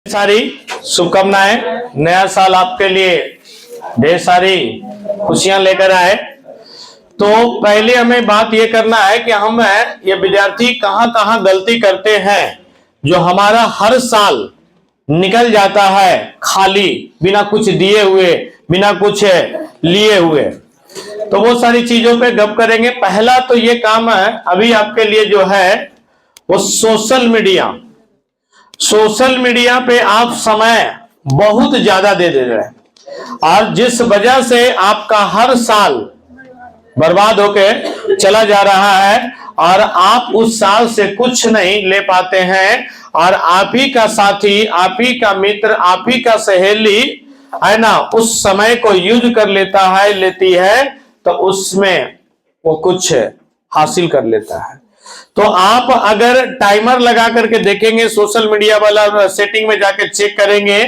सारी शुभकामनाएं। नया साल आपके लिए ढेर सारी खुशियां लेकर आए। तो पहले हमें बात यह करना है कि हम ये विद्यार्थी कहां कहां गलती करते हैं जो हमारा हर साल निकल जाता है खाली, बिना कुछ दिए हुए, बिना कुछ लिए हुए। तो वो सारी चीजों पे गप करेंगे। पहला तो ये काम है अभी आपके लिए जो है वो सोशल मीडिया पे आप समय बहुत ज्यादा दे रहे हैं और जिस वजह से आपका हर साल बर्बाद होके चला जा रहा है और आप उस साल से कुछ नहीं ले पाते हैं। और आप ही का साथी, आप ही का मित्र, आप ही का सहेली है ना, उस समय को यूज कर लेता है, लेती है, तो उसमें वो कुछ हासिल कर लेता है। तो आप अगर टाइमर लगा करके देखेंगे, सोशल मीडिया वाला सेटिंग में जाके चेक करेंगे,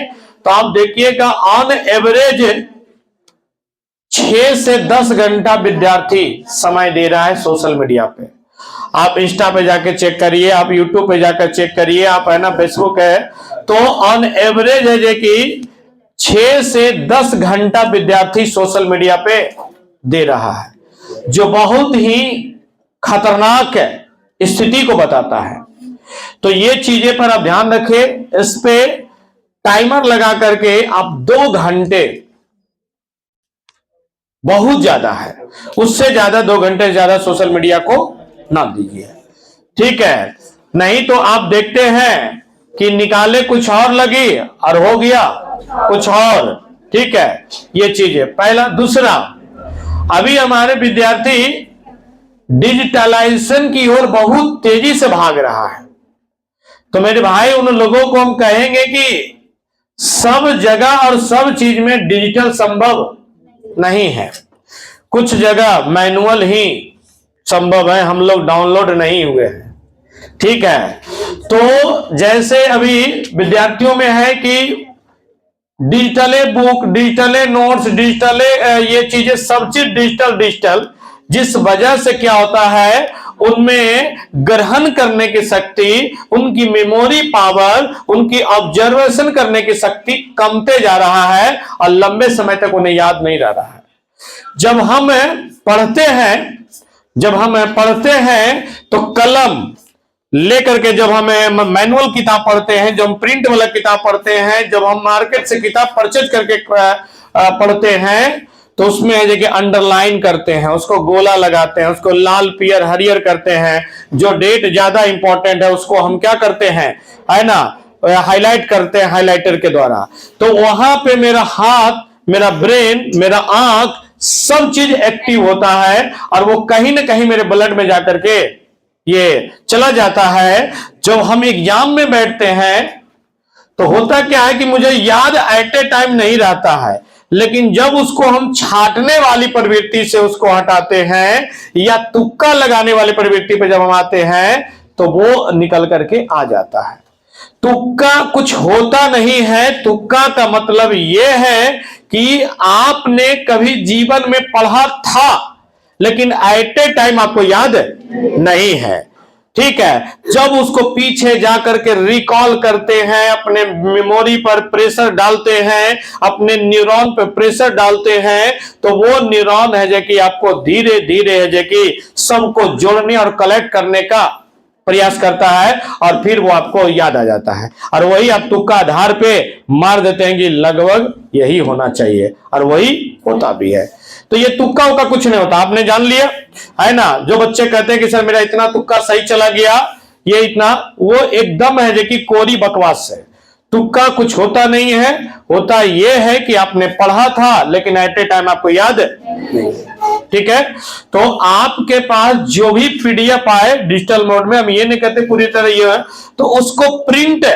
तो आप देखिएगा ऑन एवरेज 6 से 10 घंटा विद्यार्थी समय दे रहा है सोशल मीडिया पे। आप इंस्टा पे जाके चेक करिए, आप यूट्यूब पे जाकर चेक करिए, आप है ना फेसबुक है, तो ऑन एवरेज है कि 6 से 10 घंटा विद्यार्थी सोशल मीडिया पे दे रहा है, जो बहुत ही खतरनाक स्थिति को बताता है। तो ये चीजें पर आप ध्यान रखें। इस पे टाइमर लगा करके आप 2 घंटे, बहुत ज्यादा है, उससे ज्यादा 2 घंटे ज्यादा सोशल मीडिया को ना दीजिए, ठीक है। नहीं तो आप देखते हैं कि निकाले कुछ और लगी और हो गया कुछ और, ठीक है। ये चीजें पहला। दूसरा, अभी हमारे विद्यार्थी डिजिटलाइजेशन की ओर बहुत तेजी से भाग रहा है। तो मेरे भाई, उन लोगों को हम कहेंगे कि सब जगह और सब चीज में डिजिटल संभव नहीं है। कुछ जगह मैनुअल ही संभव है, हम लोग डाउनलोड नहीं हुए हैं, ठीक है। तो जैसे अभी विद्यार्थियों में है कि digital book, digital notes, digital ये चीजें, सब चीज डिजिटल, जिस वजह से क्या होता है उनमें ग्रहण करने की शक्ति, उनकी मेमोरी पावर, उनकी ऑब्जर्वेशन करने की शक्ति कमते जा रहा है और लंबे समय तक उन्हें याद नहीं रह रहा है। जब हम पढ़ते हैं तो कलम लेकर के, जब हम मैनुअल किताब पढ़ते हैं, जब हम प्रिंट वाला किताब पढ़ते हैं, जब हम मार्केट से किताब परचेज करके पढ़ते हैं, तो उसमें है कि अंडरलाइन करते हैं, उसको गोला लगाते हैं, उसको लाल पियर हरियर करते हैं। जो डेट ज्यादा इंपॉर्टेंट है उसको हम क्या करते हैं, है ना, हाईलाइट करते हैं हाइलाइटर के द्वारा। तो वहां पे मेरा हाथ, मेरा ब्रेन, मेरा आंख, सब चीज एक्टिव होता है और वो कहीं ना कहीं मेरे ब्लड में जाकर के ये चला जाता है। जब हम एग्जाम में बैठते हैं तो होता क्या है कि मुझे याद एट ए टाइम नहीं रहता है, लेकिन जब उसको हम छांटने वाली प्रवृत्ति से उसको हटाते हैं या तुक्का लगाने वाली प्रवृत्ति पे जब हम आते हैं तो वो निकल करके आ जाता है। तुक्का कुछ होता नहीं है। तुक्का का मतलब यह है कि आपने कभी जीवन में पढ़ा था लेकिन एट ए टाइम आपको याद नहीं है, ठीक है। जब उसको पीछे जाकर के रिकॉल करते हैं, अपने मेमोरी पर प्रेशर डालते हैं, अपने न्यूरॉन पर प्रेशर डालते हैं, तो वो न्यूरॉन है जो कि आपको धीरे धीरे है जो कि सबको जोड़ने और कलेक्ट करने का प्रयास करता है और फिर वो आपको याद आ जाता है। और वही आप तुक्का आधार पे मार देते हैं कि लगभग यही होना चाहिए, और वही होता भी है। तो ये तुक्का उक्का कुछ नहीं होता, आपने जान लिया है ना। जो बच्चे कहते हैं कि सर मेरा इतना तुक्का सही चला गया, ये इतना, वो एकदम है जो कि कोरी बकवास है। तुक्का कुछ होता नहीं है। होता ये है कि आपने पढ़ा था लेकिन एट ए टाइम आपको याद नहीं, ठीक है। तो आपके पास जो भी पीडीएफ आए डिजिटल मोड में, हम ये नहीं कहते पूरी तरह ये है, तो उसको प्रिंट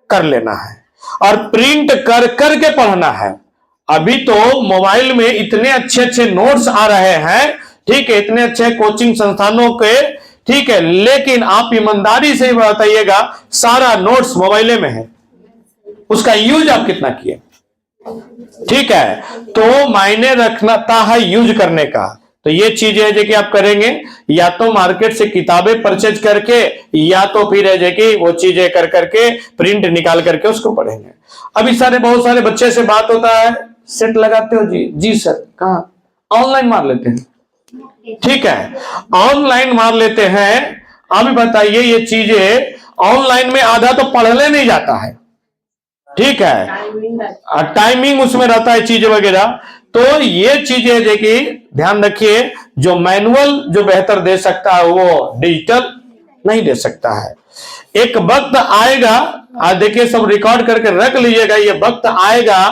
कर लेना है और प्रिंट कर करके पढ़ना है। अभी तो मोबाइल में इतने अच्छे अच्छे नोट्स आ रहे हैं, ठीक है, इतने अच्छे कोचिंग संस्थानों के, ठीक है, लेकिन आप ईमानदारी से बताइएगा सारा नोट्स मोबाइल में है, उसका यूज आप कितना किए, ठीक है। तो मायने रखता है यूज करने का। तो तो ये चीजें है जो कि आप करेंगे, या तो मार्केट से किताबें परचेज करके, या तो फिर है जो कि वो चीजें कर करके प्रिंट निकाल करके उसको पढ़ेंगे। अभी बहुत सारे बच्चे से बात होता है, सेट लगाते हो जी? जी सर। कहाँ? ऑनलाइन मार लेते हैं। ठीक है, ऑनलाइन मार लेते हैं। अभी बताइए, ये चीजें ऑनलाइन में आधा तो पढ़ने नहीं जाता है, ठीक है, टाइमिंग उसमें रहता है चीजें वगैरह। तो ये चीजें देखिए ध्यान रखिए, जो मैनुअल जो बेहतर दे सकता है वो डिजिटल नहीं दे सकता है। एक वक्त आएगा, आज देखिए सब रिकॉर्ड करके रख लीजिएगा, ये वक्त आएगा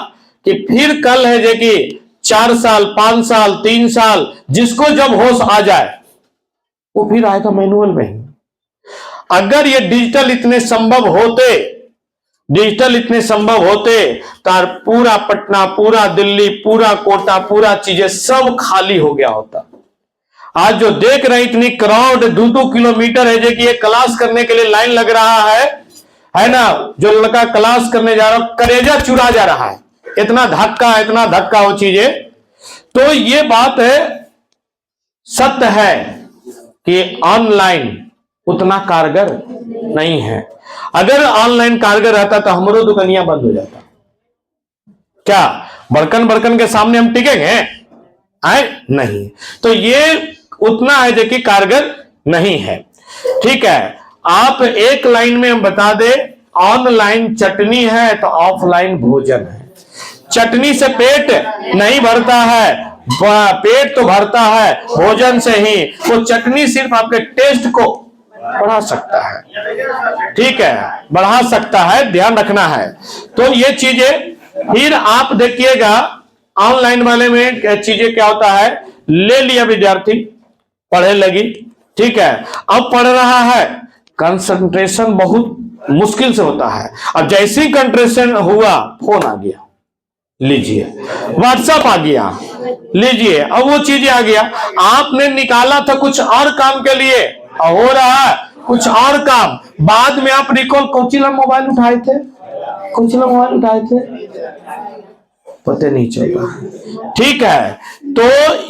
कि फिर कल है जो कि 4 साल 5 साल 3 साल जिसको जब होश आ जाए वो फिर आएगा मैनुअल में ही। अगर ये डिजिटल इतने संभव होते तो पूरा पटना, पूरा दिल्ली, पूरा कोटा, पूरा चीजें सब खाली हो गया होता। आज जो देख रहे इतनी क्राउड 2-2 किलोमीटर है जो कि ये क्लास करने के लिए लाइन लग रहा है ना। जो लड़का क्लास करने जा रहा है कलेजा चुरा जा रहा है, इतना धक्का वो चीजें। तो ये बात है, सत्य है कि ऑनलाइन उतना कारगर नहीं है। अगर ऑनलाइन कारगर रहता तो हमारो दुकानियां बंद हो जाता। क्या बड़कन के सामने हम टिकेंगे? आए नहीं। तो ये उतना है जो कि कारगर नहीं है। ठीक है, आप एक लाइन में हम बता दे, ऑनलाइन चटनी है तो ऑफलाइन भोजन है। चटनी से पेट नहीं भरता है, पेट तो भरता है भोजन से ही। वो चटनी सिर्फ आपके टेस्ट को बढ़ा सकता है, ठीक है, बढ़ा सकता है, ध्यान रखना है। तो ये चीजें फिर आप देखिएगा ऑनलाइन वाले में चीजें क्या होता है, ले लिया विद्यार्थी, पढ़ने लगी, ठीक है, अब पढ़ रहा है, कंसंट्रेशन बहुत मुश्किल से होता है। अब जैसे ही कंसंट्रेशन हुआ फोन आ गया, लीजिए, व्हाट्सएप आ गया, लीजिए, अब वो चीजें आ गया। आपने निकाला था कुछ और काम के लिए, हो रहा है कुछ और काम, बाद में आप रिकॉल कोचिला मोबाइल उठाए थे, पता नहीं चलता। ठीक है, तो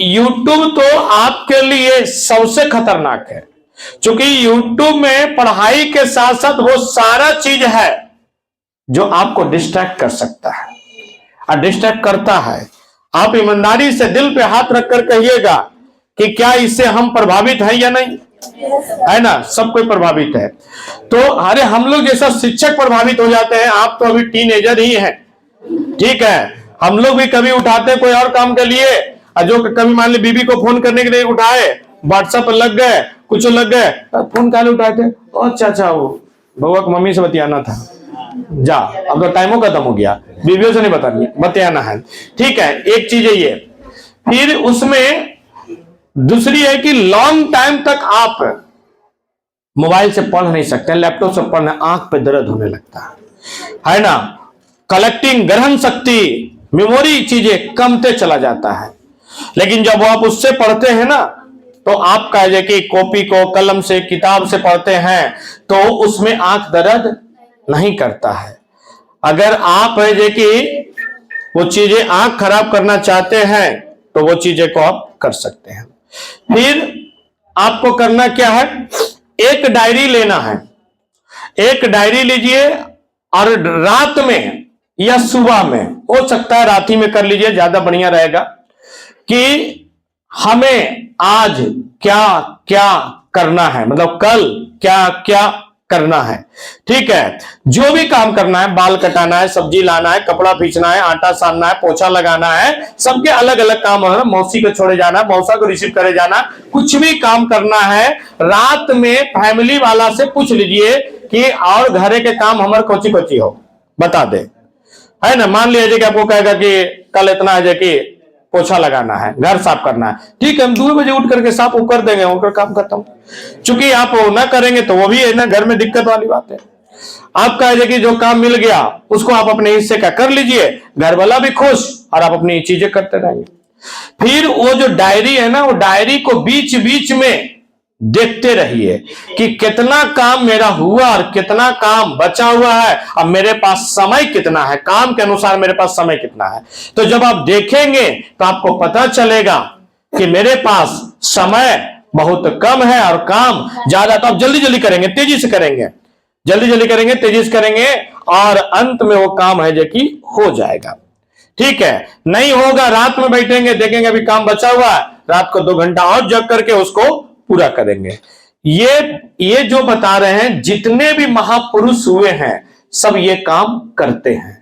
YouTube तो आपके लिए सबसे खतरनाक है, क्योंकि YouTube में पढ़ाई के साथ साथ वो सारा चीज है जो आपको डिस्ट्रैक्ट कर सकता है और डिस्ट्रैक्ट करता है। आप ईमानदारी से दिल पे हाथ रखकर कहिएगा कि क्या इससे हम प्रभावित हैं या नहीं, है ना। सब कोई प्रभावित है। तो अरे हम लोग जैसा शिक्षक प्रभावित हो जाते हैं, आप तो अभी टीनेजर ही हैं, ठीक है, हम लोग भी कभी उठाते हैं कोई और काम के लिए, जो कभी मान ली बीबी को फोन करने के लिए उठाए, व्हाट्सएप पर लग गए, कुछ लग गए, फोन काले उठाए थे, अच्छा वो बउआ को मम्मी से बतियाना था, जा अब तो टाइमों खत्म हो गया, बीवियों से नहीं बतियाना है, ठीक है। एक चीज है ये। फिर उसमें दूसरी है कि लॉन्ग टाइम तक आप मोबाइल से पढ़ नहीं सकते, लैपटॉप से पढ़ना, आंख पे दर्द होने लगता है ना। कलेक्टिंग, ग्रहण शक्ति, मेमोरी चीजें कमते चला जाता है। लेकिन जब आप उससे पढ़ते हैं ना, तो आप कहे कि कॉपी को कलम से किताब से पढ़ते हैं तो उसमें आंख दर्द नहीं करता है। अगर आप है कि वो चीजें आंख खराब करना चाहते हैं तो वो चीजें को आप कर सकते हैं। फिर आपको करना क्या है, एक डायरी लेना है, एक डायरी लीजिए और रात में या सुबह में, हो सकता है रात ही में कर लीजिए, ज्यादा बढ़िया रहेगा, कि हमें आज क्या क्या करना है, मतलब कल क्या क्या करना है, ठीक है। जो भी काम करना है, बाल कटाना है, सब्जी लाना है, कपड़ा पीछना है, आटा सानना है, पोछा लगाना है, सबके अलग अलग काम है। मौसी को छोड़े जाना, मौसा को रिसीव करे जाना, कुछ भी काम करना है, रात में फैमिली वाला से पूछ लीजिए कि और घरे के काम हमारे कोची कोची हो, बता दे, है ना। मान लीजिए कि आपको कहेगा कि कल इतना है कि पोछा लगाना है, घर साफ करना है, ठीक है, हम 2 बजे उठ करके साफ कर देंगे, उनका काम खत्म। चूंकि आप वो ना करेंगे तो वो भी है ना, घर में दिक्कत वाली बात है। आपका है कि जो काम मिल गया उसको आप अपने हिस्से का कर लीजिए, घर वाला भी खुश और आप अपनी चीजें करते रहेंगे। फिर वो जो डायरी है ना, वो डायरी को बीच बीच में देखते रहिए कि कितना काम मेरा हुआ और कितना काम बचा हुआ है, अब मेरे पास समय कितना है, काम के अनुसार मेरे पास समय कितना है। तो जब आप देखेंगे तो आपको पता चलेगा कि मेरे पास समय बहुत कम है और काम ज्यादा, तो आप जल्दी जल्दी करेंगे, तेजी से करेंगे, जल्दी जल्दी करेंगे, तेजी से करेंगे, और अंत में वो काम है जो कि हो जाएगा। ठीक है, नहीं होगा, रात में बैठेंगे, देखेंगे अभी काम बचा हुआ है, रात को 2 घंटा और जग करके उसको पूरा करेंगे। ये जो बता रहे हैं, जितने भी महापुरुष हुए हैं सब ये काम करते हैं,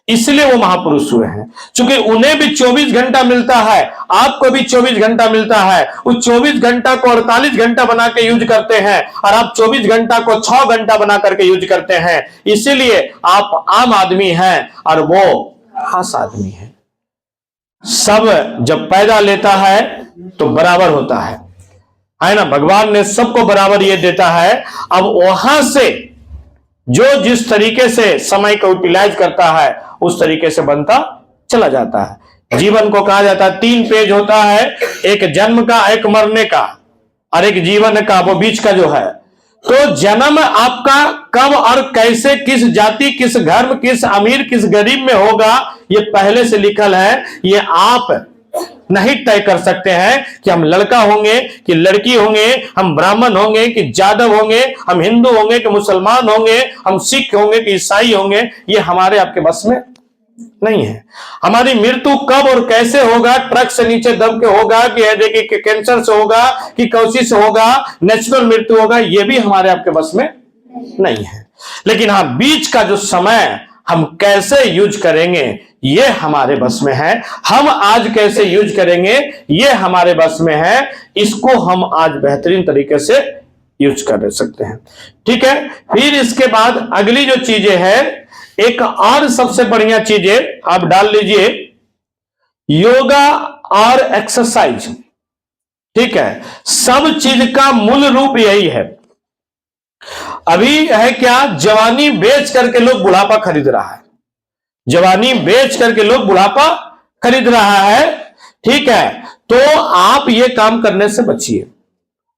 इसलिए वो महापुरुष हुए हैं। क्योंकि उन्हें भी 24 घंटा मिलता है, आपको भी 24 घंटा मिलता है, उस 24 घंटा को 48 घंटा बना के यूज करते हैं, और आप 24 घंटा को 6 घंटा बना करके यूज करते हैं। इसीलिए आप आम आदमी हैं और वो खास आदमी है। सब जब पैदा लेता है तो बराबर होता है ना, भगवान ने सबको बराबर ये देता है। अब वहां से जो जिस तरीके से समय को यूटिलाइज करता है उस तरीके से बनता चला जाता है। जीवन को कहा जाता है 3 पेज होता है, एक जन्म का, एक मरने का, और एक जीवन का, वो बीच का जो है। तो जन्म आपका कब और कैसे, किस जाति, किस धर्म, किस अमीर, किस गरीब में होगा, ये पहले से लिखल है। ये आप नहीं तय कर सकते हैं कि हम लड़का होंगे कि लड़की होंगे, हम ब्राह्मण होंगे कि जादव होंगे, हम हिंदू होंगे कि मुसलमान होंगे, हम सिख होंगे कि ईसाई होंगे। ये हमारे आपके बस में नहीं है। हमारी मृत्यु कब और कैसे होगा, ट्रक से नीचे दब के होगा कि हृदय के कैंसर से होगा कि कौशी से होगा, नेचुरल मृत्यु होगा, ये भी हमारे आपके बस में नहीं है। लेकिन हाँ, बीच का जो समय हम कैसे यूज करेंगे ये हमारे बस में है। हम आज कैसे यूज करेंगे ये हमारे बस में है। इसको हम आज बेहतरीन तरीके से यूज कर सकते हैं। ठीक है, फिर इसके बाद अगली जो चीजें है, एक और सबसे बढ़िया चीजें आप डाल लीजिए, योगा और एक्सरसाइज। ठीक है, सब चीज का मूल रूप यही है। अभी है क्या, जवानी बेच करके लोग बुढ़ापा खरीद रहा है, जवानी बेच करके लोग बुढ़ापा खरीद रहा है। ठीक है, तो आप ये काम करने से बचिए,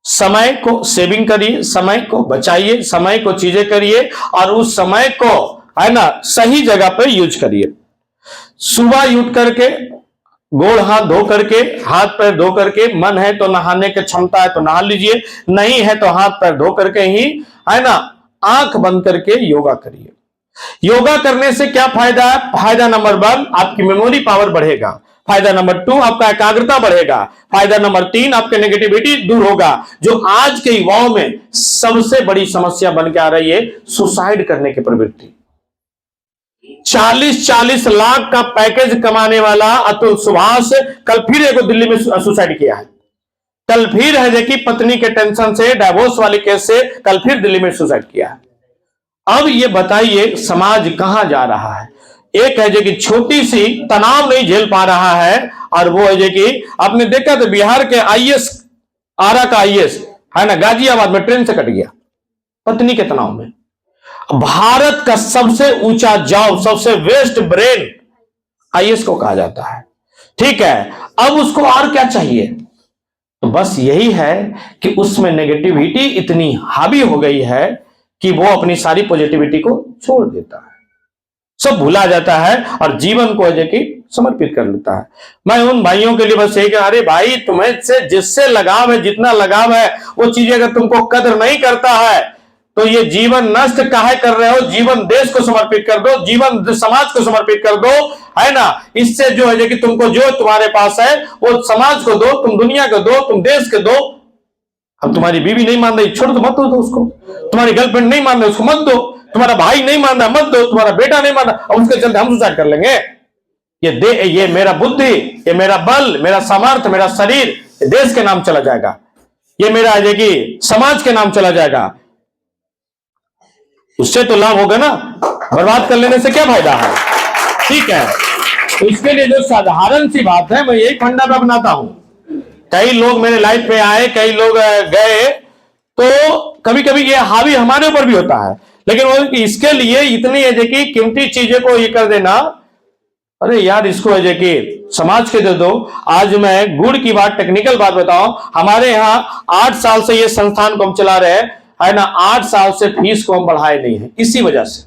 समय को सेविंग करिए, समय को बचाइए, समय को चीजें करिए, और उस समय को है ना सही जगह पर यूज करिए। सुबह उठ करके गोड़ हाथ धो करके, हाथ पैर धो करके, मन है तो नहाने की क्षमता है तो नहा लीजिए, नहीं है तो हाथ पैर धो करके ही है ना आंख बंद करके योगा करिए। योगा करने से क्या फायदा है? फायदा नंबर 1, आपकी मेमोरी पावर बढ़ेगा। फायदा नंबर 2, आपका एकाग्रता बढ़ेगा। फायदा नंबर 3, आपके नेगेटिविटी दूर होगा। जो आज के युवाओं में सबसे बड़ी समस्या बन के आ रही है, सुसाइड करने की प्रवृत्ति। 40-40 लाख का पैकेज कमाने वाला अतुल सुभाष कल फिर एक दिल्ली में सुसाइड किया है। कल फिर है कि पत्नी के टेंशन से, डाइवोर्स वाले केस से कल फिर दिल्ली में सुसाइड किया है। अब ये बताइए समाज कहां जा रहा है? एक है जो कि छोटी सी तनाव नहीं झेल पा रहा है, और वो है जो कि आपने देखा तो बिहार के आईएएस, आरा का आईएएस है ना, गाजियाबाद में ट्रेन से कट गया पत्नी के तनाव में। भारत का सबसे ऊंचा जॉब, सबसे बेस्ट ब्रेन आईएएस को कहा जाता है। ठीक है, अब उसको और क्या चाहिए? तो बस यही है कि उसमें नेगेटिविटी इतनी हावी हो गई है कि वो अपनी सारी पॉजिटिविटी को छोड़ देता है, सब भुला जाता है और जीवन को अजय की समर्पित कर लेता है। मैं उन भाइयों के लिए बस यही, अरे भाई तुम्हें से जिससे लगाव है, जितना लगाव है, वो चीजें अगर तुमको कदर नहीं करता है तो ये जीवन नष्ट काहे कर रहे हो? जीवन देश को समर्पित कर दो, जीवन समाज को समर्पित कर दो, है ना। इससे जो है कि तुमको जो तुम्हारे पास है वो समाज को दो, तुम दुनिया को दो, तुम देश को दो। अब तुम्हारी बीवी नहीं मान रही, छोड़ दो, मत दो उसको। तुम्हारी गर्लफ्रेंड नहीं मान रही, उसको मत दो। तुम्हारा भाई नहीं मान रहा, मत दो। तुम्हारा बेटा नहीं मान रहा, और उसके चलते हम सुसाइड कर लेंगे। ये मेरा बुद्धि, ये मेरा बल, मेरा सामर्थ्य, मेरा शरीर देश के नाम चला जाएगा, ये मेरा है कि समाज के नाम चला जाएगा। उससे तो लाभ होगा ना, बर्बाद कर लेने से क्या फायदा है? ठीक है, तो इसके लिए जो साधारण सी बात है, मैं यही फंडा पे अपनाता हूं। कई लोग मेरे लाइफ में आए, कई लोग गए, तो कभी कभी ये हावी हमारे ऊपर भी होता है, लेकिन वो इसके लिए इतनी है कि कीमती चीजें को ये कर देना, अरे यार इसको है कि समाज के दे दो। आज मैं गुड़ की बात, टेक्निकल बात बताऊं, हमारे यहाँ 8 साल से ये संस्थान को हम चला रहे हैं, है ना। 8 साल से फीस को हम बढ़ाए नहीं है, इसी वजह से।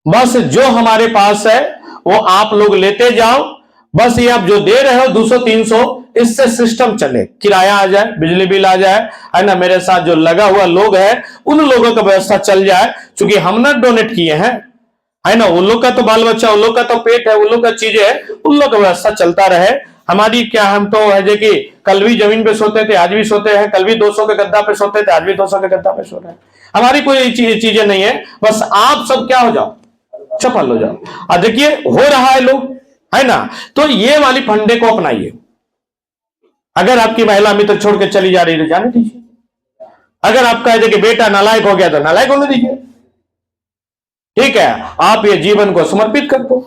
बस जो हमारे पास है वो आप लोग लेते जाओ, बस ये आप जो दे रहे हो 200-300, इससे सिस्टम चले, किराया आ जाए, बिजली बिल आ जाए, है ना, मेरे साथ जो लगा हुआ लोग है उन लोगों का व्यवस्था चल जाए, क्योंकि हम ना डोनेट किए हैं, है ना, उन लोग का तो बाल बच्चा, उन लोग का तो पेट है, उन लोग का चीजें है, उन लोग का व्यवस्था चलता रहे। हमारी क्या, हम तो है जो कि कल भी जमीन पे सोते थे, आज भी सोते हैं, कल भी 200 के गद्दा पे सोते थे, आज भी 200 के गद्दा पे सो रहे हैं। हमारी कोई चीजें नहीं है, बस आप सब क्या हो जाओ, चपल हो जाओ। और देखिए हो रहा है लोग, है ना, तो ये वाली फंडे को अपनाइए। अगर आपकी महिला मित्र छोड़ के चली जा रही है तो जाने दीजिए। अगर आपका है कि बेटा नालायक हो गया तो नालायक होने दीजिए, ठीक है, आप ये जीवन को समर्पित कर दो।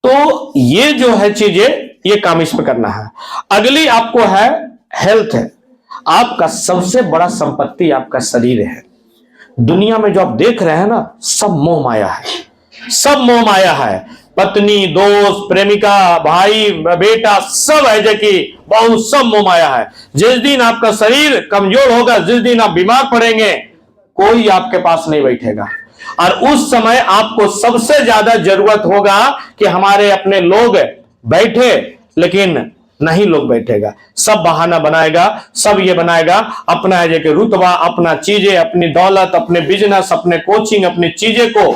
तो ये जो है चीजें, ये काम इसमें करना है। अगली आपको है हेल्थ है। आपका सबसे बड़ा संपत्ति आपका शरीर है। दुनिया में जो आप देख रहे हैं ना, सब मोह माया है, सब मोह माया है। पत्नी, दोस्त, प्रेमिका, भाई, बेटा, सब है जो कि बहुत, सब मोह माया है। जिस दिन आपका शरीर कमजोर होगा, जिस दिन आप बीमार पड़ेंगे, कोई आपके पास नहीं बैठेगा। और उस समय आपको सबसे ज्यादा जरूरत होगा कि हमारे अपने लोग बैठे, लेकिन नहीं लोग बैठेगा, सब बहाना बनाएगा, सब ये बनाएगा अपना है कि रुतबा, अपना चीजें, अपनी दौलत, अपने बिजनेस, अपने कोचिंग, अपनी चीजें को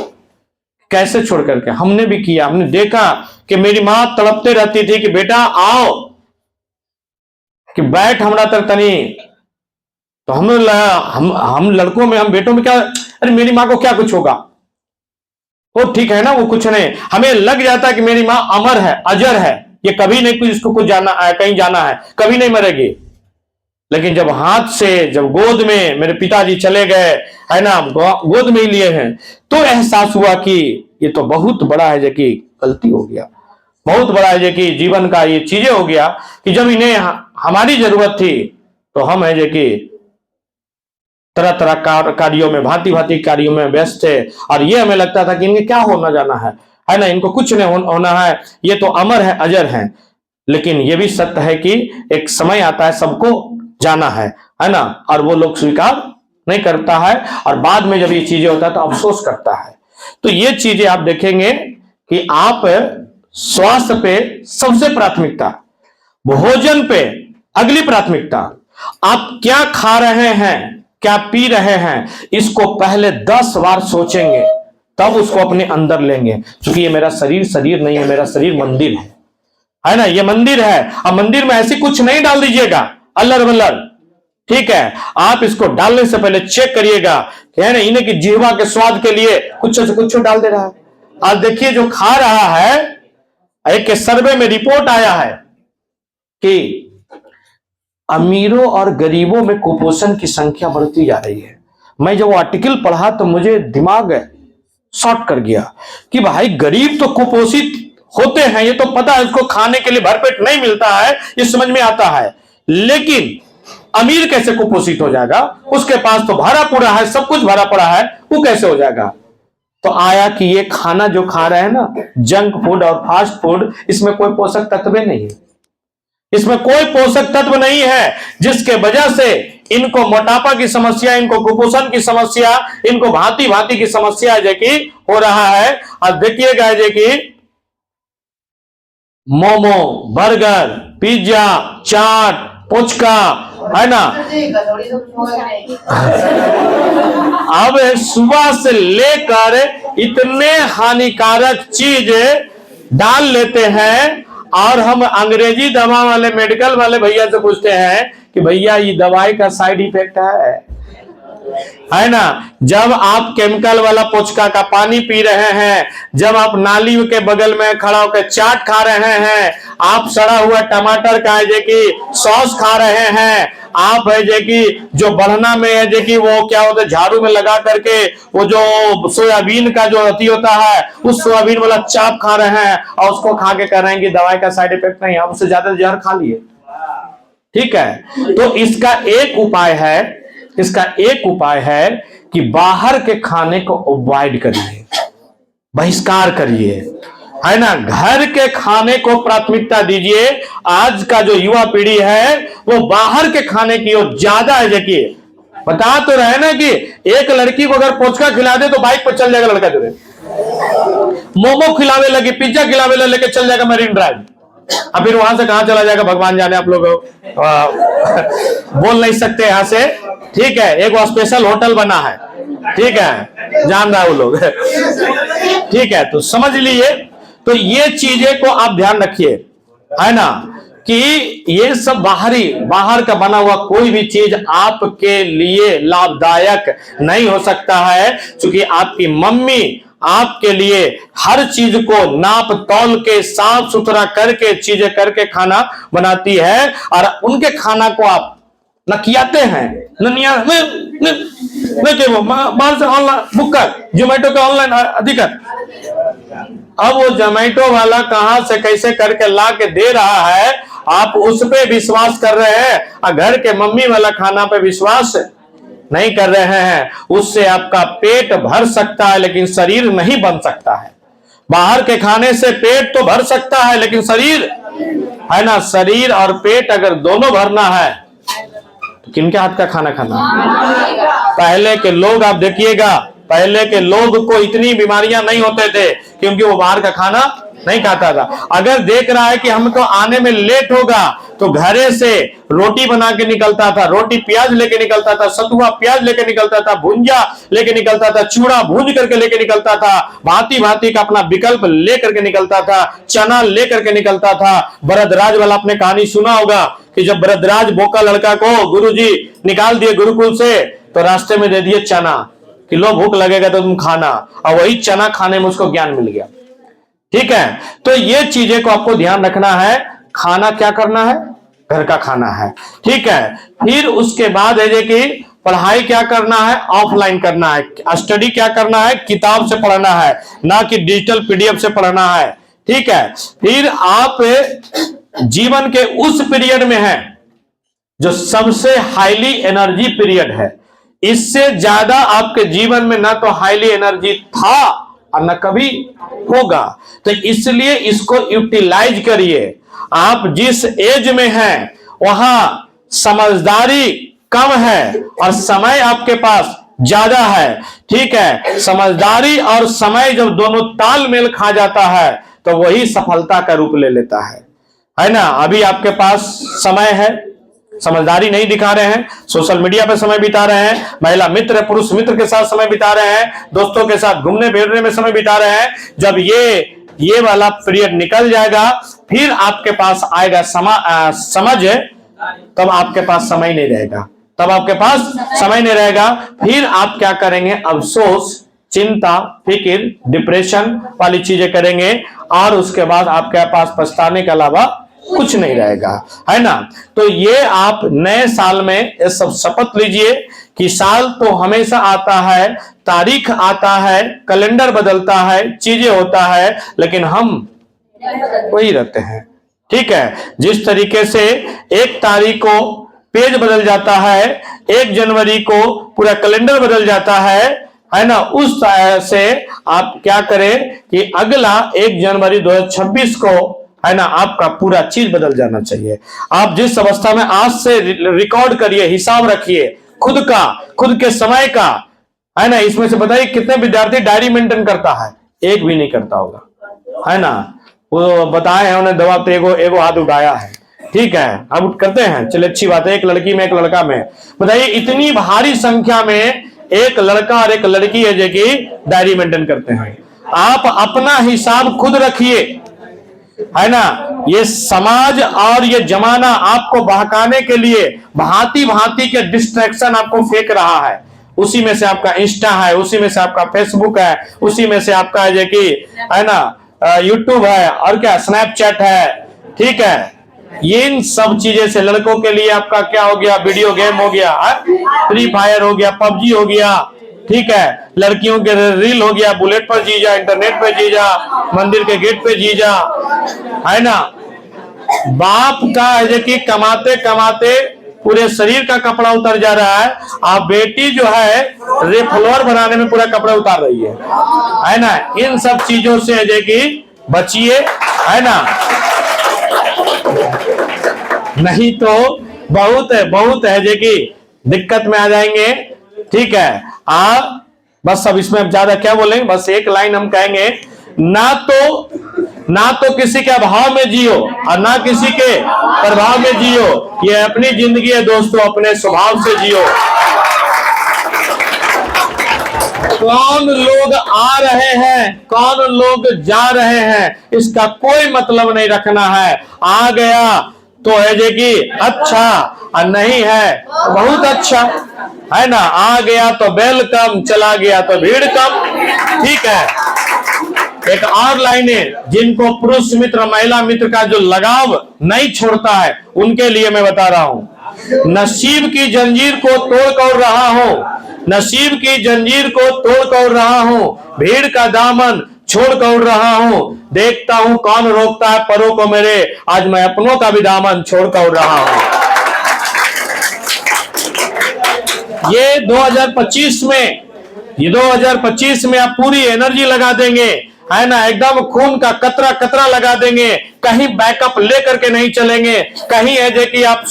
कैसे छोड़ करके। हमने भी किया, हमने देखा कि मेरी मां तड़पते रहती थी कि बेटा आओ, कि बैठ हमरा तक तनी। तो हम लड़कों में, हम बेटों में क्या, अरे मेरी मां को क्या कुछ होगा, वो ठीक है ना, वो कुछ नहीं। हमें लग जाता है कि मेरी मां अमर है, अजर है, ये कभी नहीं कुछ, इसको कुछ जाना, कहीं जाना है, कभी नहीं मरेगी। लेकिन जब हाथ से, जब गोद में मेरे पिताजी चले गए, है ना, गोद में ही लिए हैं, तो एहसास हुआ कि ये तो बहुत बड़ा है जो कि गलती हो गया, बहुत बड़ा है जो कि जीवन का ये चीजें हो गया कि जब इन्हें हमारी जरूरत थी तो हम है जो कि तरह तरह कार्यों में, भांति भांति कार्यों में व्यस्त थे। और ये हमें लगता था कि इनके क्या होना जाना है ना, इनको कुछ नहीं होना है, ये तो अमर है, अजर है। लेकिन ये भी सत्य है कि एक समय आता है, सबको जाना है ना, और वो लोग स्वीकार नहीं करता है, और बाद में जब ये चीजें होता है तो अफसोस करता है। तो ये चीजें आप देखेंगे कि आप स्वास्थ्य पे सबसे प्राथमिकता, भोजन पे अगली प्राथमिकता, आप क्या खा रहे हैं, क्या पी रहे हैं, इसको पहले 10 बार सोचेंगे, तब उसको अपने अंदर लेंगे। क्योंकि ये मेरा शरीर शरीर नहीं है, मेरा शरीर मंदिर है ना, ये मंदिर है। अब मंदिर में ऐसी कुछ नहीं डाल दीजिएगा अल्लर बल्लर, ठीक है, आप इसको डालने से पहले चेक करिएगा, है ना, इन्हें की जिह्वा के स्वाद के लिए कुछ से कुछ डाल दे रहा है। आज देखिए जो खा रहा है, एक सर्वे में रिपोर्ट आया है कि अमीरों और गरीबों में कुपोषण की संख्या बढ़ती जा रही है। मैं जब वो आर्टिकल पढ़ा तो मुझे दिमाग शॉर्ट कर गया कि भाई गरीब तो कुपोषित होते हैं, ये तो पता है, इसको खाने के लिए भरपेट नहीं मिलता है, ये समझ में आता है। लेकिन अमीर कैसे कुपोषित हो जाएगा, उसके पास तो भरा पूरा है, सब कुछ भरा पड़ा है, वो कैसे हो जाएगा। तो आया कि ये खाना जो खा रहे हैं ना, जंक फूड और फास्ट फूड, इसमें कोई पोषक तत्व नहीं है, इसमें कोई पोषक तत्व नहीं है, जिसके वजह से इनको मोटापा की समस्या, इनको कुपोषण की समस्या, इनको भांति भांति की समस्या जो कि हो रहा है। और देखिएगा जो कि मोमो, बर्गर, पिज्जा, चाट, पुचका, है ना, अब सुबह से लेकर इतने हानिकारक चीज डाल लेते हैं। और हम अंग्रेजी दवा वाले, मेडिकल वाले भैया से पूछते हैं कि भैया ये दवाई का साइड इफेक्ट है ना। जब आप केमिकल वाला पुचका का पानी पी रहे हैं, जब आप नाली के बगल में खड़ा होकर चाट खा रहे हैं, आप सड़ा हुआ टमाटर का है कि सॉस खा रहे हैं, आप है जे कि जो बढ़ना में है जे कि वो क्या होता है, झाड़ू में लगा करके वो जो सोयाबीन का जो अति होता है, उस सोयाबीन वाला चाप खा रहे हैं, और उसको खा के कह रहे हैं कि दवाई का साइड इफेक्ट नहीं है, उससे ज्यादा जहर खा लिए, ठीक है। तो इसका एक उपाय है, इसका एक उपाय है कि बाहर के खाने को अवॉइड करिए, बहिष्कार करिए, है ना, घर के खाने को प्राथमिकता दीजिए। आज का जो युवा पीढ़ी है वो बाहर के खाने की ओर ज्यादा है। देखिए बता तो रहे ना कि एक लड़की को अगर पुचका खिला दे तो बाइक पर चल जाएगा लड़का, जो मोमो खिलावे लगे, पिज्जा खिलावे लगे, चल जाएगा मरीन ड्राइव, अब फिर वहां से कहां चला जाएगा भगवान जाने, आप लोग बोल नहीं सकते यहां से, ठीक है। एक वो स्पेशल होटल बना है, ठीक है, जान रहा वो लोग, ठीक है। तो समझ लीजिए, तो ये चीजें को आप ध्यान रखिए, है ना, कि ये सब बाहर का बना हुआ कोई भी चीज आपके लिए लाभदायक नहीं हो सकता है, क्योंकि आपकी मम्मी आपके लिए हर चीज को नाप तौल के साफ सुथरा करके चीजें करके खाना बनाती है, और उनके खाना को आप न खियाते हैं बाहर से ऑनलाइन बुक कर, जोमेटो का ऑनलाइन अधिकार। अब वो जोमेटो वाला कहां से कैसे करके ला के दे रहा है, आप उस पे विश्वास कर रहे हैं, और घर के मम्मी वाला खाना पे विश्वास नहीं कर रहे हैं। उससे आपका पेट भर सकता है लेकिन शरीर नहीं बन सकता है। बाहर के खाने से पेट तो भर सकता है लेकिन शरीर, है ना, शरीर और पेट अगर दोनों भरना है तो किनके हाथ का खाना खाना। पहले के लोग आप देखिएगा, पहले के लोग को इतनी बीमारियां नहीं होते थे क्योंकि वो बाहर का खाना नहीं खाता था। अगर देख रहा है कि हमको आने में लेट होगा तो घरे से रोटी बना के निकलता था, रोटी प्याज लेके निकलता था, सतुआ प्याज लेके निकलता था, भुंजा लेके निकलता था, चूड़ा भूंज करके लेके निकलता था, भांति भांति का अपना विकल्प लेकर के निकलता था, चना लेकर के निकलता था। भरद्वाज वाला आपने कहानी सुना होगा कि जब भरद्वाज बोका लड़का को गुरुजी निकाल दिए गुरुकुल से, तो रास्ते में दे दिए चना कि लो भूख लगेगा तो तुम खाना, और वही चना खाने में उसको ज्ञान मिल गया, ठीक है। तो ये चीजें को आपको ध्यान रखना है। खाना क्या करना है, घर का खाना है, ठीक है। फिर उसके बाद है कि पढ़ाई क्या करना है, ऑफलाइन करना है। स्टडी क्या करना है, किताब से पढ़ना है, ना कि डिजिटल पीडीएफ से पढ़ना है, ठीक है। फिर आप जीवन के उस पीरियड में हैं जो सबसे हाईली एनर्जी पीरियड है। इससे ज्यादा आपके जीवन में ना तो हाईली एनर्जी था और न कभी होगा, तो इसलिए इसको यूटिलाइज करिए। आप जिस एज में हैं वहां समझदारी कम है और समय आपके पास ज्यादा है, ठीक है। समझदारी और समय जब दोनों तालमेल खा जाता है तो वही सफलता का रूप ले लेता है ना। अभी आपके पास समय है, समझदारी नहीं दिखा रहे हैं, सोशल मीडिया पे समय बिता रहे हैं, महिला मित्र पुरुष मित्र के साथ समय बिता रहे हैं, दोस्तों के साथ घूमने फिरने में समय बिता रहे हैं। जब ये वाला पीरियड निकल जाएगा फिर आपके पास आएगा समझ, तब आपके पास समय नहीं रहेगा, तब आपके पास समय नहीं रहेगा। फिर आप क्या करेंगे, अफसोस, चिंता, फिक्र, डिप्रेशन वाली चीजें करेंगे, और उसके बाद आपके पास पछताने के अलावा कुछ नहीं रहेगा, है ना। तो ये आप नए साल में ये सब शपथ लीजिए कि साल तो हमेशा आता है, तारीख आता है, कैलेंडर बदलता है, चीजें होता है, लेकिन हम वही रहते हैं, ठीक है। जिस तरीके से 1 तारीख को पेज बदल जाता है, 1 जनवरी को पूरा कैलेंडर बदल जाता है ना, उस तरह से आप क्या करें कि अगला 1 जनवरी 2026 को, है ना, आपका पूरा चीज बदल जाना चाहिए। आप जिस अवस्था में आज से रिकॉर्ड करिए, हिसाब रखिए खुद का, खुद के समय का, है ना। इसमें से बताइए कितने विद्यार्थी डायरी मेंटेन करता है, एक भी नहीं करता होगा, है ना। वो बताए हैं उन्हें दवा, तो एगो हाथ उठाया है, ठीक है। अब करते हैं, चलिए अच्छी बात है। एक लड़की में एक लड़का में, बताइए इतनी भारी संख्या में एक लड़का और एक लड़की है जो कि डायरी मेंटेन करते हैं। आप अपना हिसाब खुद रखिए, है ना। ये समाज और ये जमाना आपको बहकाने के लिए भांति भांति के डिस्ट्रैक्शन आपको फेंक रहा है। उसी में से आपका इंस्टा है, उसी में से आपका फेसबुक है, उसी में से आपका है कि, है ना, यूट्यूब है, और क्या स्नैपचैट है, ठीक है। इन सब चीजें से लड़कों के लिए आपका क्या हो गया, वीडियो गेम हो गया, फ्री फायर हो गया, पबजी हो गया, ठीक है। लड़कियों के रील हो गया, बुलेट पर जीजा, इंटरनेट पे जीजा, मंदिर के गेट पे जीजा, है ना। बाप का है कि कमाते कमाते पूरे शरीर का कपड़ा उतर जा रहा है, और बेटी जो है रेफ्लोर बनाने में पूरा कपड़ा उतार रही है ना। इन सब चीजों से है कि बचिए, है ना, नहीं तो बहुत है जो कि दिक्कत में आ जाएंगे, ठीक है। बस अब इसमें ज्यादा क्या बोलेंगे, बस एक लाइन हम कहेंगे ना तो किसी के अभाव में जियो और ना किसी के प्रभाव में जियो। ये अपनी जिंदगी है दोस्तों, अपने स्वभाव से जियो। कौन लोग आ रहे हैं, कौन लोग जा रहे हैं, इसका कोई मतलब नहीं रखना है। आ गया तो है जे कि अच्छा, और नहीं है बहुत अच्छा, है ना। आ गया तो वेलकम, चला गया तो भीड़ कम। ठीक है। एक और लाइन है, जिनको पुरुष मित्र महिला मित्र का जो लगाव नहीं छोड़ता है, उनके लिए मैं बता रहा हूं। नसीब की जंजीर को तोड़ कर रहा हूं, नसीब की जंजीर को तोड़ कर रहा हूं, भीड़ का दामन छोड़ कर रहा हूं। देखता हूं कौन रोकता है परों को मेरे, आज मैं अपनों का भी दामन छोड़ कर रहा हूं। ये 2025 में, ये 2025 में आप पूरी एनर्जी लगा देंगे, है ना, एकदम खून का कतरा कतरा लगा देंगे। कहीं बैकअप लेकर के नहीं चलेंगे, कहीं है जो कि आप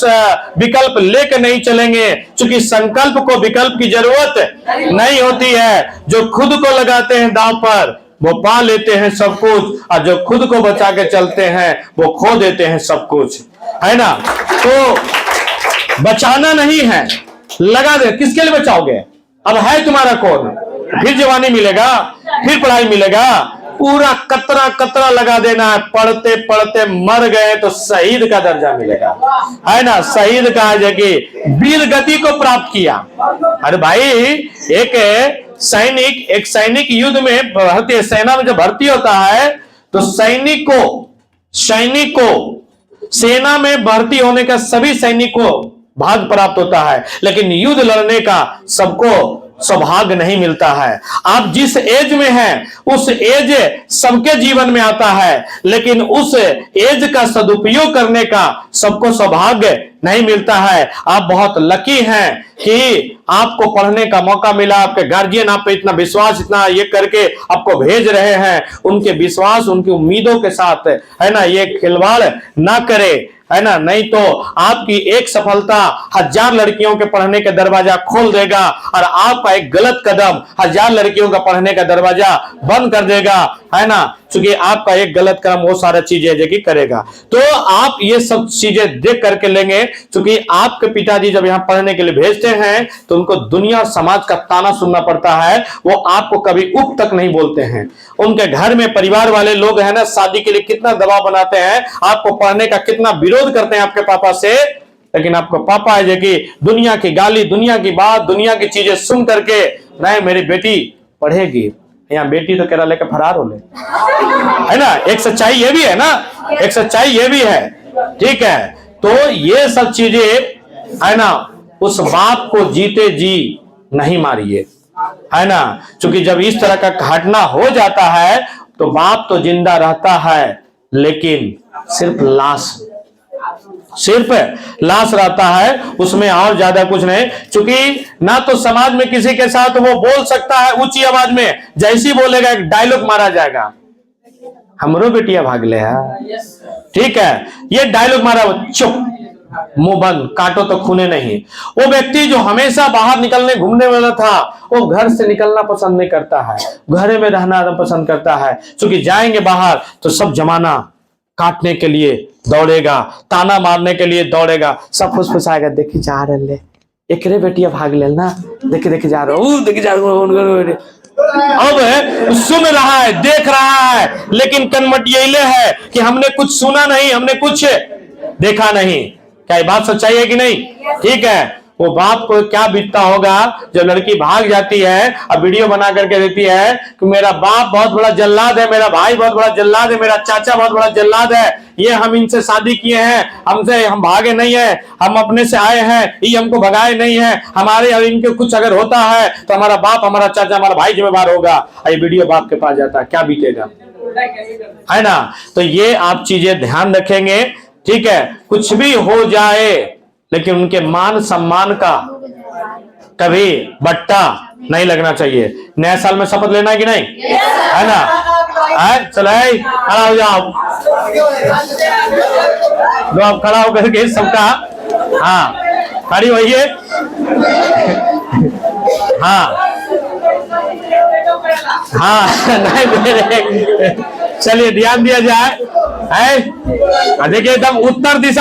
विकल्प लेकर नहीं चलेंगे, क्योंकि संकल्प को विकल्प की जरूरत नहीं होती है। जो खुद को लगाते हैं दांव पर वो पा लेते हैं सब कुछ, और जो खुद को बचा के चलते हैं वो खो देते हैं सब कुछ, है ना। तो बचाना नहीं है, लगा दे। किसके लिए बचाओगे? अब है तुम्हारा कौन? फिर जवानी मिलेगा, फिर पढ़ाई मिलेगा, पूरा कतरा कतरा लगा देना है। पढ़ते पढ़ते मर गए तो शहीद का दर्जा मिलेगा, है ना। शहीद का जगह वीर गति को प्राप्त किया। अरे भाई, एक सैनिक युद्ध में भर्ती, सेना में जब भर्ती होता है तो सैनिक को सेना में भर्ती होने का सभी सैनिक को भाग प्राप्त होता है, लेकिन युद्ध लड़ने का सबको सौभाग्य नहीं मिलता है। आप जिस एज में हैं उस एज सबके जीवन में आता है, लेकिन उस एज का सदुपयोग करने का सबको सौभाग्य नहीं मिलता है। आप बहुत लकी हैं कि आपको पढ़ने का मौका मिला, आपके गार्जियन आप पे इतना विश्वास, इतना ये करके आपको भेज रहे हैं। उनके विश्वास, उनकी उम्मीदों के साथ, है ना, ये खिलवाड़ ना करे, है ना, नहीं तो आपकी एक सफलता 1000 लड़कियों के पढ़ने का दरवाजा खोल देगा, और आपका एक गलत कदम 1000 लड़कियों का पढ़ने का दरवाजा बंद कर देगा, है ना, क्योंकि आपका एक गलत कदम वो सारा चीजें जो कि करेगा। तो आप ये सब चीजें देख करके लेंगे, क्योंकि आपके पिताजी जब यहाँ पढ़ने के लिए भेजते हैं तो उनको दुनिया समाज का ताना सुनना पड़ता है। वो आपको कभी उप तक नहीं बोलते हैं। उनके घर में परिवार वाले लोग है ना, शादी के लिए कितना दबाव बनाते हैं, आपको पढ़ने का कितना विरोध करते हैं आपके पापा से, लेकिन आपको पापा है जो कि दुनिया की गाली, दुनिया की बात, दुनिया की चीजें सुन करके, नहीं मेरी बेटी पढ़ेगी, यहाँ बेटी तो केरला लेकर फरार हो ले, है ना। एक सच्चाई ये भी है ना, एक सच्चाई ये भी है। ठीक है। तो ये सब चीजें, है ना, उस बाप को जीते जी नहीं मारिए, है ना, क्योंकि जब इस तरह का घटना हो जाता है तो बाप तो जिंदा रहता है, लेकिन सिर्फ लाश रहता है, उसमें और ज्यादा कुछ नहीं। क्योंकि ना तो समाज में किसी के साथ वो बोल सकता है ऊंची आवाज में, जैसी बोलेगा एक डायलॉग मारा जाएगा, हमरो बेटिया भाग ले है। ठीक है, ये डायलॉग मारा, चुप, मुंह बंद, काटो तो खूने नहीं। वो व्यक्ति जो हमेशा बाहर निकलने घूमने वाला था, वो घर से निकलना पसंद नहीं करता है, घर में रहना पसंद करता है, क्योंकि जाएंगे बाहर तो सब जमाना काटने के लिए दौड़ेगा, ताना मारने के लिए दौड़ेगा, सब फुसफुसाएगा, देखी जा रहे एक रे बेटिया भाग ले ना, देखे जा रहे। अब सुन रहा है, देख रहा है, लेकिन कनमट ये है कि हमने कुछ सुना नहीं, हमने कुछ देखा नहीं। क्या ये बात सच्चाई है कि नहीं? ठीक है। वो बाप को क्या बीतता होगा जब लड़की भाग जाती है और वीडियो बना करके देती है कि मेरा बाप बहुत बड़ा जल्लाद है, मेरा भाई बहुत बड़ा जल्लाद है, मेरा चाचा बहुत बड़ा जल्लाद है, ये हम इनसे शादी किए हैं, हम भागे नहीं है, हम अपने से आए हैं, ये हमको भगाए नहीं है, हमारे और इनके कुछ अगर होता है तो हमारा बाप, हमारा चाचा, हमारा भाई जिम्मेदार होगा। ये वीडियो बाप के पास जाता है, क्या बीतेगा, है ना। तो ये आप चीजें ध्यान रखेंगे। ठीक है, कुछ भी हो जाए लेकिन उनके मान सम्मान का कभी बट्टा नहीं लगना चाहिए। नए साल में शपथ लेना है कि नहीं, है ना। चलो खड़ा हो जाओ, जो आप खड़ा होकर के सबका, हाँ खड़ी होइए, हाँ हाँ नहीं, चलिए ध्यान दिया जाए है। देखिए एकदम उत्तर दिशा